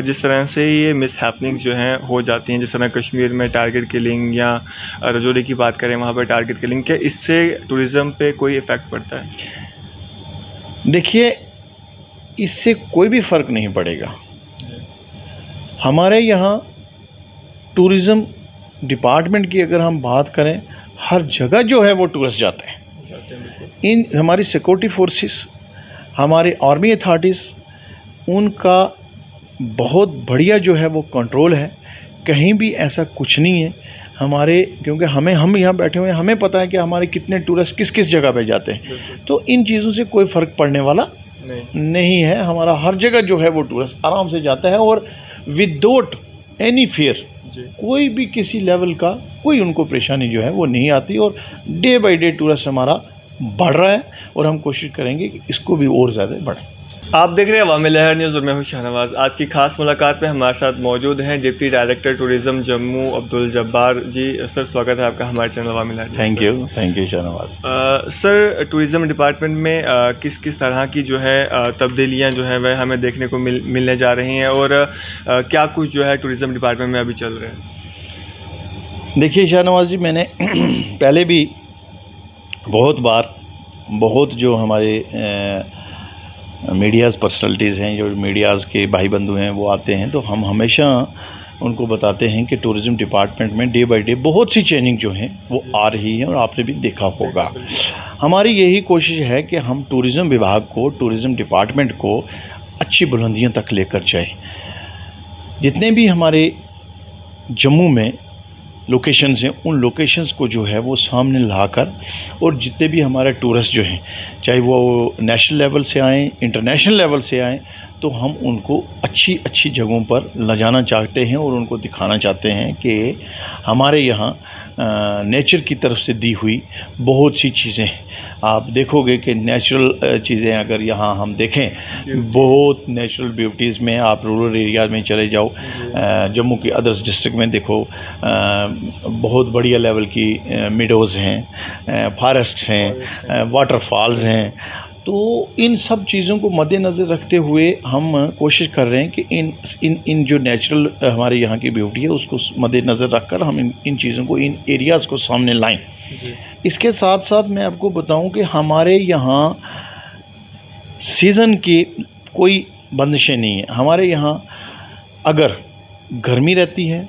जिस तरह से ये मिसहैपनिंग्स जो हैं हो जाती हैं, जिस तरह कश्मीर में टारगेट किलिंग या रजौरी की बात करें वहाँ पर टारगेट किलिंग, क्या इससे टूरिज़्म पे कोई इफ़ेक्ट पड़ता है? देखिए, इससे कोई भी फ़र्क नहीं पड़ेगा। हमारे यहाँ टूरिज़्म डिपार्टमेंट की अगर हम बात करें, हर जगह जो है वो टूरिस्ट जाते हैं। इन हमारी सिक्योरिटी फोर्सेस, हमारी आर्मी अथॉरिटीज़, उनका बहुत बढ़िया जो है वो कंट्रोल है। कहीं भी ऐसा कुछ नहीं है हमारे, क्योंकि हम यहाँ बैठे हुए हैं, हमें पता है कि हमारे कितने टूरिस्ट किस किस जगह पे जाते हैं। तो इन चीज़ों से कोई फ़र्क पड़ने वाला नहीं है। हमारा हर जगह जो है वो टूरिस्ट आराम से जाता है और विदाउट एनी फियर, कोई भी किसी लेवल का कोई उनको परेशानी जो है वो नहीं आती। और डे बाय डे टूरिस्ट हमारा बढ़ रहा है और हम कोशिश करेंगे कि इसको भी और ज़्यादा बढ़े। आप देख रहे हैं अवामी लहर न्यूज़ और मैं हूं शाहनवाज। आज की खास मुलाकात में हमारे साथ मौजूद हैं deputy director tourism Jammu Abdul Jabbar ji. Sir, स्वागत है आपका हमारे channel Awami Lahar. Thank you Shahnawaz. Sir, tourism department में किस किस तरह की जो है तब्दीलियां जो है वह हमें देखने को मिलने जा रही हैं, और क्या कुछ जो है टूरिज़्म डिपार्टमेंट में अभी चल रहा है? देखिए शाहनवाज जी, मैंने पहले भी बहुत जो हमारे मीडियाज़ पर्सनैलिटीज़ हैं, जो मीडियाज़ के भाई बंधु हैं, वो आते हैं तो हम हमेशा उनको बताते हैं कि टूरिज़म डिपार्टमेंट में डे बाय डे बहुत सी चेंजिंग जो हैं वो आ रही है और आपने भी देखा होगा। हमारी यही कोशिश है कि हम टूरिज़म विभाग को, टूरिज़म डिपार्टमेंट को अच्छी बुलंदियों तक लेकर जाएं। जितने भी हमारे जम्मू में लोकेशंस हैं, उन लोकेशंस को जो है वो सामने लाकर, और जितने भी हमारे टूरिस्ट जो हैं, चाहे वो नेशनल लेवल से आएँ, इंटरनेशनल लेवल से आएँ, तो हम उनको अच्छी जगहों पर ले जाना चाहते हैं और उनको दिखाना चाहते हैं कि हमारे यहाँ नेचर की तरफ से दी हुई बहुत सी चीज़ें हैं। आप देखोगे कि नेचुरल चीज़ें अगर यहाँ हम देखें, बहुत नेचुरल ब्यूटीज़ में आप रूरल एरिया में चले जाओ, जम्मू के अदर्स डिस्ट्रिक्ट में देखो, बहुत बढ़िया लेवल की मिडोज़ हैं, फॉरेस्ट्स हैं, वाटरफॉल्स हैं। तो इन सब चीज़ों को मद्देनज़र रखते हुए हम कोशिश कर रहे हैं कि इन जो नेचुरल हमारे यहाँ की ब्यूटी है उसको मद्देनज़र रखकर हम इन चीज़ों को, इन एरियाज़ को सामने लाएं। इसके साथ साथ मैं आपको बताऊं कि हमारे यहाँ सीज़न की कोई बंदिशें नहीं है। हमारे यहाँ अगर गर्मी रहती है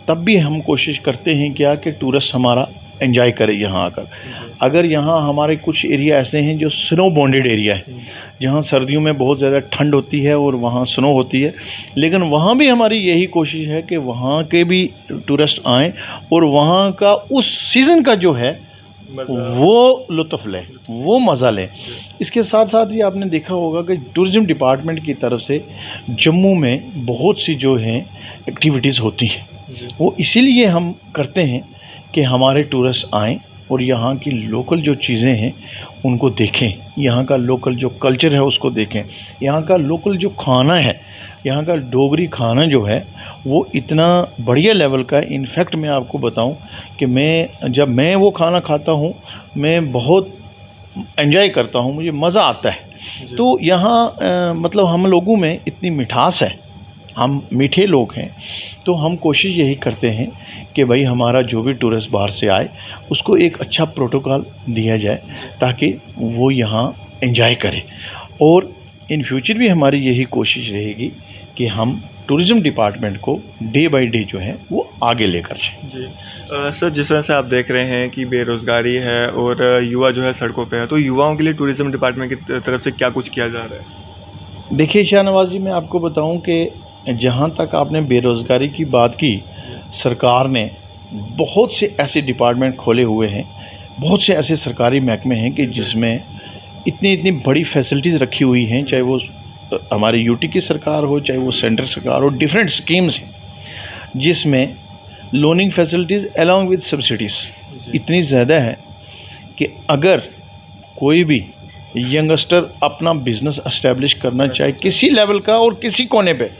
तब भी हम कोशिश करते हैं क्या कि टूरिस्ट हमारा एंजॉय करे यहाँ आकर। अगर यहाँ हमारे कुछ एरिया ऐसे हैं जो स्नो बॉन्डेड एरिया है, जहाँ सर्दियों में बहुत ज़्यादा ठंड होती है और वहाँ स्नो होती है, लेकिन वहाँ भी हमारी यही कोशिश है कि वहाँ के भी टूरिस्ट आएँ और वहाँ का उस सीज़न का जो है वो लुत्फ़ लें, वो मज़ा लें। इसके साथ साथ ही आपने देखा होगा कि टूरिज़म डिपार्टमेंट की तरफ से जम्मू में बहुत सी जो हैं एक्टिविटीज़ होती हैं, वो इसीलिए हम करते हैं कि हमारे टूरिस्ट आएँ और यहाँ की लोकल जो चीज़ें हैं उनको देखें, यहाँ का लोकल जो कल्चर है उसको देखें, यहाँ का लोकल जो खाना है, यहाँ का डोगरी खाना जो है वो इतना बढ़िया लेवल का है। इनफैक्ट मैं आपको बताऊं कि जब मैं वो खाना खाता हूँ मैं बहुत एंजॉय करता हूँ, मुझे मज़ा आता है। तो यहाँ मतलब हम लोगों में इतनी मिठास है, हम मीठे लोग हैं, तो हम कोशिश यही करते हैं कि भाई हमारा जो भी टूरिस्ट बाहर से आए उसको एक अच्छा प्रोटोकॉल दिया जाए ताकि वो यहाँ एंजॉय करे। और इन फ्यूचर भी हमारी यही कोशिश रहेगी कि हम टूरिज़म डिपार्टमेंट को डे बाय डे जो है वो आगे लेकर जाएं। जी सर, जिस तरह से आप देख रहे हैं कि बेरोज़गारी है और युवा जो है सड़कों पे है, तो युवाओं के लिए टूरिज़म डिपार्टमेंट की तरफ से क्या कुछ किया जा रहा है? देखिए शाहनवाज जी, मैं आपको बताऊं कि जहां तक आपने बेरोज़गारी की बात की, सरकार ने बहुत से ऐसे डिपार्टमेंट खोले हुए हैं, बहुत से ऐसे सरकारी महकमे हैं कि जिसमें इतनी बड़ी फैसिलिटीज़ रखी हुई हैं, चाहे वो हमारी यूटी की सरकार हो, चाहे वो सेंट्रल सरकार हो। डिफरेंट स्कीम्स हैं जिसमें loaning facilities along with subsidies इतनी ज़्यादा है कि अगर कोई भी यंगस्टर अपना बिज़नेस एस्टेब्लिश करना चाहे किसी लेवल का और किसी कोने पे,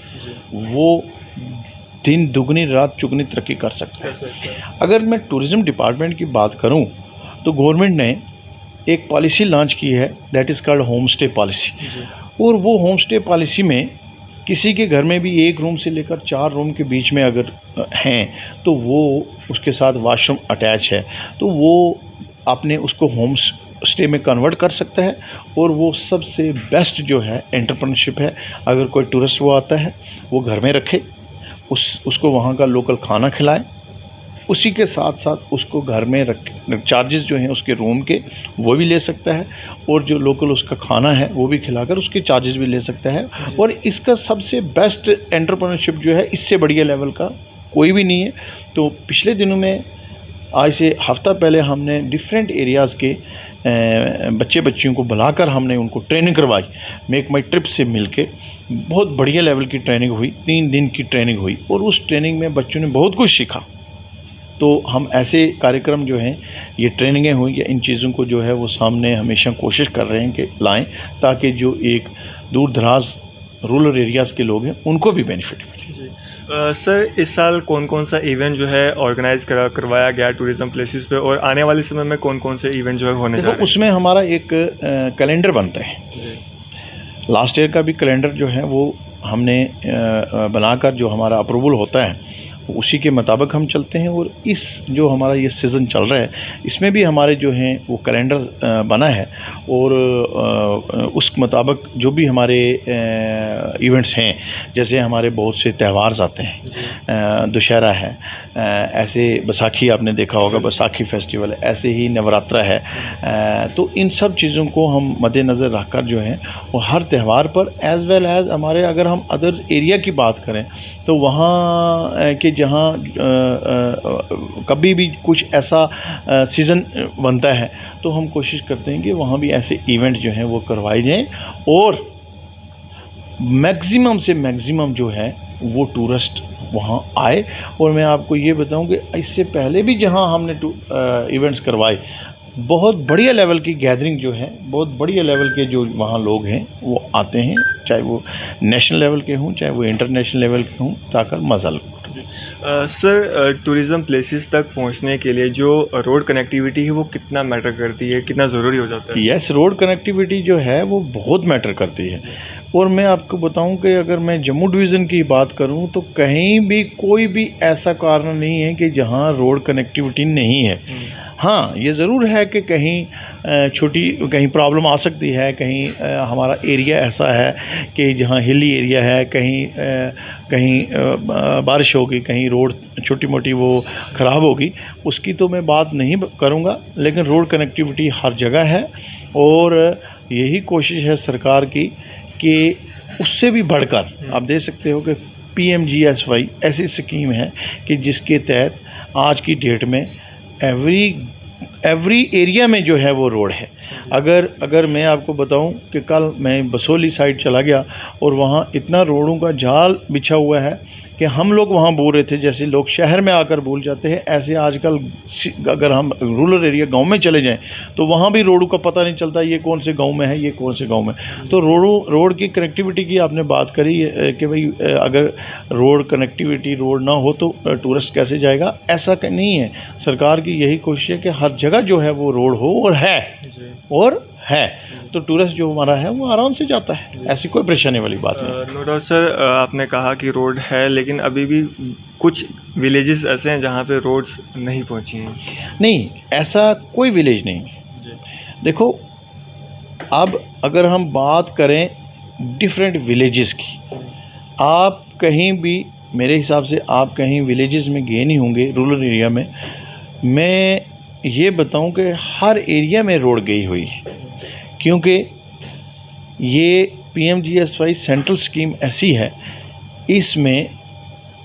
वो दिन दुगनी रात चुगनी तरक्की कर सकता है। अगर मैं टूरिज़म डिपार्टमेंट की बात करूं तो गवर्नमेंट ने एक पॉलिसी लॉन्च की है, that is called home stay policy. और वो होम स्टे पॉलिसी में किसी के घर में भी 1 रूम से लेकर 4 रूम के बीच में अगर हैं तो वो उसके साथ वॉशरूम अटैच है तो वो अपने उसको होम स्टे में कन्वर्ट कर सकता है। और वो सबसे बेस्ट जो है एंटरप्रेन्योरशिप है। अगर कोई टूरिस्ट वो आता है वो घर में रखे, उसको वहाँ का लोकल खाना खिलाए, उसी के साथ साथ उसको घर में रख चार्जेस जो हैं उसके रूम के वो भी ले सकता है और जो लोकल उसका खाना है वो भी खिलाकर उसके चार्जेस भी ले सकता है। और इसका सबसे बेस्ट एंटरप्रेन्योरशिप जो है इससे बढ़िया लेवल का कोई भी नहीं है। तो पिछले दिनों में आज से हफ़्ता पहले हमने डिफरेंट एरियाज़ के बच्चियों को बुलाकर हमने उनको ट्रेनिंग करवाई। मेक माई ट्रिप से मिलके बहुत बढ़िया लेवल की ट्रेनिंग हुई, 3 दिन की ट्रेनिंग हुई और उस ट्रेनिंग में बच्चों ने बहुत कुछ सीखा। तो हम ऐसे कार्यक्रम जो हैं ये ट्रेनिंगें हुई या इन चीज़ों को जो है वो सामने हमेशा कोशिश कर रहे हैं कि लाएं ताकि जो एक दूर दराज रूरल एरियाज़ के लोग हैं उनको भी बेनिफिट मिले। सर इस साल कौन कौन सा इवेंट जो है ऑर्गेनाइज करवाया गया टूरिज़म प्लेसेस पे और आने वाले समय में कौन कौन से इवेंट जो है होने जा रहे हैं? उसमें हमारा एक कैलेंडर बनता है। लास्ट ईयर का भी कैलेंडर जो है वो हमने बनाकर जो हमारा अप्रूवल होता है उसी के मुताबिक हम चलते हैं। और इस जो हमारा ये सीज़न चल रहा है इसमें भी हमारे जो हैं वो कैलेंडर बना है और उस मुताबिक जो भी हमारे इवेंट्स हैं, जैसे हमारे बहुत से त्यौहार आते हैं, दुशहरा है, ऐसे बैसाखी आपने देखा होगा, बैसाखी फेस्टिवल है, ऐसे ही नवरात्रा है। तो इन सब चीज़ों को हम मद्देनज़र रखकर जो है और हर त्यौहार पर एज़ वेल एज़ हमारे अगर हम अदर्स एरिया की बात करें तो वहाँ के जहाँ कभी भी कुछ ऐसा सीज़न बनता है तो हम कोशिश करते हैं कि वहाँ भी ऐसे इवेंट जो हैं वो करवाए जाएं और मैक्सिमम से मैक्सिमम जो है वो टूरिस्ट वहाँ आए। और मैं आपको ये बताऊं कि इससे पहले भी जहाँ हमने इवेंट्स करवाए बहुत बढ़िया लेवल की गैदरिंग जो है, बहुत बढ़िया लेवल के जो वहाँ लोग हैं वो आते हैं, चाहे वो नेशनल लेवल के हों चाहे वो इंटरनेशनल लेवल के हों, ताकर मज़ा लो। सर टूरिज़म प्लेसेस तक पहुंचने के लिए जो रोड कनेक्टिविटी है वो कितना मैटर करती है, कितना ज़रूरी हो जाता है? यस, रोड कनेक्टिविटी जो है वो बहुत मैटर करती है। और मैं आपको बताऊं कि अगर मैं जम्मू डिवीज़न की बात करूं तो कहीं भी कोई भी ऐसा कारण नहीं है कि जहां रोड कनेक्टिविटी नहीं है। हाँ, ये ज़रूर है कि कहीं छोटी कहीं प्रॉब्लम आ सकती है, कहीं हमारा एरिया ऐसा है कि जहाँ हिली एरिया है, कहीं बारिश होगी, कहीं रोड छोटी मोटी वो ख़राब होगी, उसकी तो मैं बात नहीं करूँगा। लेकिन रोड कनेक्टिविटी हर जगह है और यही कोशिश है सरकार की कि उससे भी बढ़कर आप देख सकते हो कि PMGSY ऐसी स्कीम है कि जिसके तहत आज की डेट में एवरी एरिया में जो है वो रोड है। अगर मैं आपको बताऊं कि कल मैं बसोली साइड चला गया और वहाँ इतना रोडों का जाल बिछा हुआ है कि हम लोग वहाँ बोल रहे थे जैसे लोग शहर में आकर भूल जाते हैं, ऐसे आजकल अगर हम रूरल एरिया गांव में चले जाएं तो वहाँ भी रोडों का पता नहीं चलता ये कौन से गांव में है, ये कौन से गांव में। तो रोड की कनेक्टिविटी की आपने बात करी कि भाई अगर रोड कनेक्टिविटी रोड ना हो तो टूरिस्ट कैसे जाएगा, ऐसा नहीं है। सरकार की यही कोशिश है कि हर जगह जो है वो रोड हो और है तो टूरिस्ट जो हमारा है वो आराम से जाता है, ऐसी कोई परेशानी वाली बात नहीं। नो डाउट सर, आपने कहा कि रोड है लेकिन अभी भी कुछ विलेजेस ऐसे हैं जहाँ पे रोड्स नहीं पहुँची हैं। नहीं, ऐसा कोई विलेज नहीं है। देखो, अब अगर हम बात करें डिफरेंट विलेजेस की, आप कहीं भी मेरे हिसाब से आप कहीं विलेजेस में गए नहीं होंगे रूरल एरिया में। मैं ये बताऊं कि हर एरिया में रोड गई हुई है, क्योंकि ये PMGSY सेंट्रल स्कीम ऐसी है, इसमें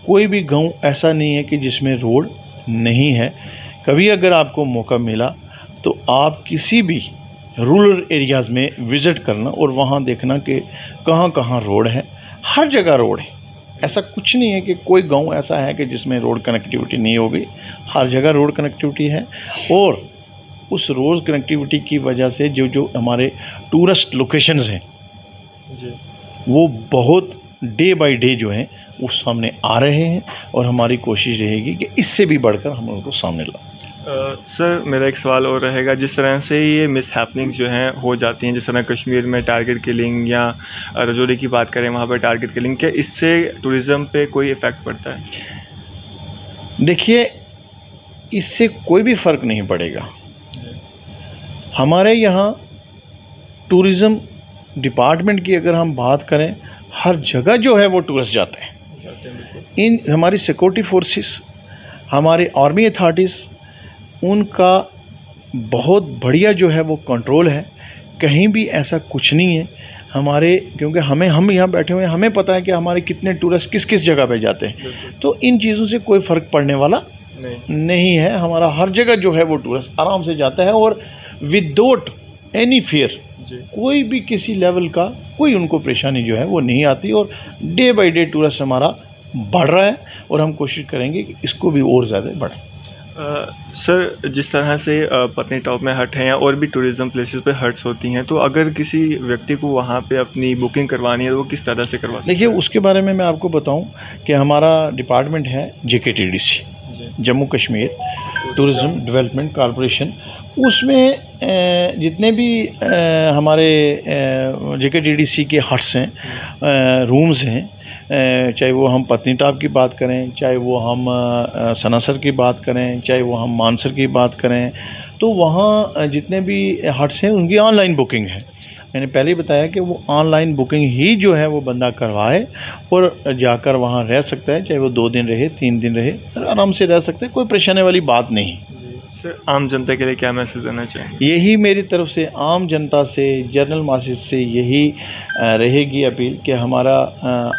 कोई भी गांव ऐसा नहीं है कि जिसमें रोड नहीं है। कभी अगर आपको मौका मिला तो आप किसी भी रूरल एरियाज़ में विज़िट करना और वहाँ देखना कि कहाँ कहाँ रोड है। हर जगह रोड है, ऐसा कुछ नहीं है कि कोई गांव ऐसा है कि जिसमें रोड कनेक्टिविटी नहीं होगी। हर जगह रोड कनेक्टिविटी है और उस रोड कनेक्टिविटी की वजह से जो हमारे टूरिस्ट लोकेशंस हैं वो बहुत डे बाय डे जो हैं वो सामने आ रहे हैं और हमारी कोशिश रहेगी कि इससे भी बढ़कर हम उनको सामने लाएं। सर मेरा एक सवाल और रहेगा, जिस तरह से ये मिस हैपनिंग्स जो हैं हो जाती हैं, जिस तरह कश्मीर में टारगेट किलिंग या रजौरी की बात करें वहाँ पर टारगेट किलिंग, क्या इससे टूरिज़्म पे कोई इफ़ेक्ट पड़ता है? देखिए, इससे कोई भी फ़र्क नहीं पड़ेगा। हमारे यहाँ टूरिज़्म डिपार्टमेंट की अगर हम बात करें, हर जगह जो है वो टूरिस्ट जाते हैं। इन हमारी सिक्योरिटी फोर्सेस, हमारी आर्मी अथॉरिटीज़, उनका बहुत बढ़िया जो है वो कंट्रोल है। कहीं भी ऐसा कुछ नहीं है हमारे, क्योंकि हम यहाँ बैठे हुए हैं, हमें पता है कि हमारे कितने टूरिस्ट किस किस जगह पे जाते हैं, तो इन चीज़ों से कोई फ़र्क पड़ने वाला नहीं है। हमारा हर जगह जो है वो टूरिस्ट आराम से जाता है और विदाउट एनी फियर, कोई भी किसी लेवल का कोई उनको परेशानी जो है वो नहीं आती। और डे बाय डे टूरिस्ट हमारा बढ़ रहा है और हम कोशिश करेंगे कि इसको भी और ज़्यादा बढ़े। सर जिस तरह से पत्नीटॉप में हट हैं या और भी टूरिज़्म प्लेसेस पे हट्स होती हैं, तो अगर किसी व्यक्ति को वहाँ पे अपनी बुकिंग करवानी है तो वो किस तरह से करवा सकता है? देखिए, उसके बारे में मैं आपको बताऊं कि हमारा डिपार्टमेंट है JKTDC, Jammu Kashmir tourism development corporation. उसमें जितने भी हमारे JKTDC के हट्स हैं, रूम्स हैं, चाहे वो हम पत्नीटॉप की बात करें, चाहे वो हम सनासर की बात करें, चाहे वो हम मानसर की बात करें, तो वहाँ जितने भी हट्स हैं उनकी ऑनलाइन बुकिंग है। मैंने पहले ही बताया कि वो ऑनलाइन बुकिंग ही जो है वो बंदा करवाए और जाकर वहाँ रह सकता है, चाहे वो 2 दिन रहे, 3 दिन रहे, आराम से रह सकते हैं, कोई परेशानी वाली बात नहीं। सर आम जनता के लिए क्या मैसेज देना चाहेंगे? यही मेरी तरफ से आम जनता से, जनरल मासेज से यही रहेगी अपील कि हमारा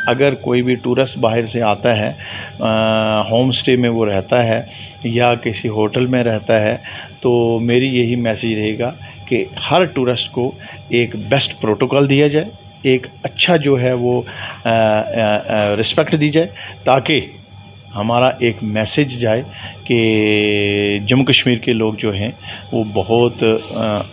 अगर कोई भी टूरिस्ट बाहर से आता है, होम स्टे में वो रहता है या किसी होटल में रहता है, तो मेरी यही मैसेज रहेगा कि हर टूरिस्ट को एक बेस्ट प्रोटोकॉल दिया जाए, एक अच्छा जो है वो रिस्पेक्ट दी जाए, ताकि हमारा एक मैसेज जाए कि जम्मू कश्मीर के लोग जो हैं वो बहुत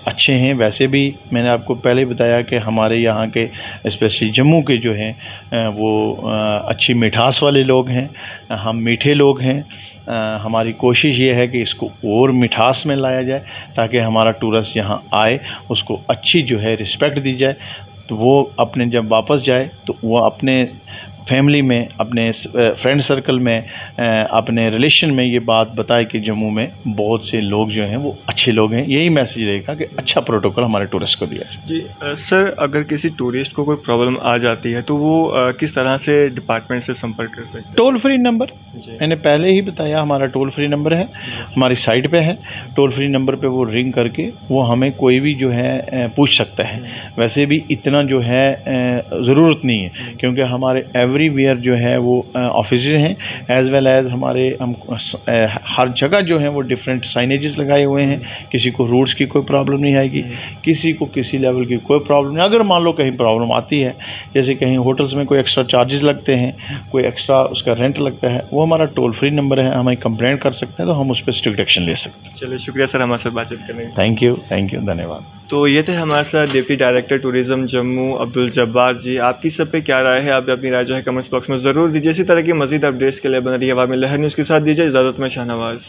अच्छे हैं। वैसे भी मैंने आपको पहले ही बताया कि हमारे यहाँ के स्पेशली जम्मू के जो हैं वो अच्छी मिठास वाले लोग हैं, हम मीठे लोग हैं। हमारी कोशिश ये है कि इसको और मिठास में लाया जाए ताकि हमारा टूरिस्ट यहाँ आए, उसको अच्छी जो है रिस्पेक्ट दी जाए, तो वो अपने जब वापस जाए तो वो अपने फैमिली में, अपने फ्रेंड सर्कल में, अपने रिलेशन में ये बात बताए कि जम्मू में बहुत से लोग जो हैं वो अच्छे लोग हैं। यही मैसेज रहेगा कि अच्छा प्रोटोकॉल हमारे टूरिस्ट को दिया जाए। जी सर, अगर किसी टूरिस्ट को कोई प्रॉब्लम आ जाती है तो वो किस तरह से डिपार्टमेंट से संपर्क कर सकते हैं? टोल फ्री नंबर मैंने पहले ही बताया, हमारा टोल फ्री नंबर है, हमारी साइट पे है। टोल फ्री नंबर पे वो रिंग करके वो हमें कोई भी जो है पूछ सकता है। वैसे भी इतना जो है ज़रूरत नहीं है, क्योंकि हमारे एवरीवेयर जो है वो ऑफिस हैं, एज़ वेल एज़ हमारे हम हर जगह जो है वो डिफरेंट साइनेजेस लगाए हुए हैं। किसी को रूट्स की कोई प्रॉब्लम नहीं आएगी, किसी को किसी लेवल की कोई प्रॉब्लम नहीं। अगर मान लो कहीं प्रॉब्लम आती है, जैसे कहीं होटल्स में कोई एक्स्ट्रा चार्जेस लगते हैं, कोई एक्स्ट्रा उसका रेंट लगता है, वो हमारा टोल फ्री नंबर है, हमें कंप्लेंट कर सकते हैं, तो हम उस पर स्ट्रिक्ट एक्शन ले सकते हैं। चलिए शुक्रिया सर हमारे साथ बातचीत करने के लिए। थैंक यू, धन्यवाद। तो ये थे हमारे साथ deputy director tourism Jammu Abdul Jabbar ji. आपकी सब पे क्या राय है? आप अपनी राय जो है कमेंट्स बॉक्स में ज़रूर दीजिए। इसी तरह की मज़ीद अपडेट्स के लिए बन रही है अवामी लहर न्यूज़ के साथ। दीजिए इजाज़त में शाहनवाज़।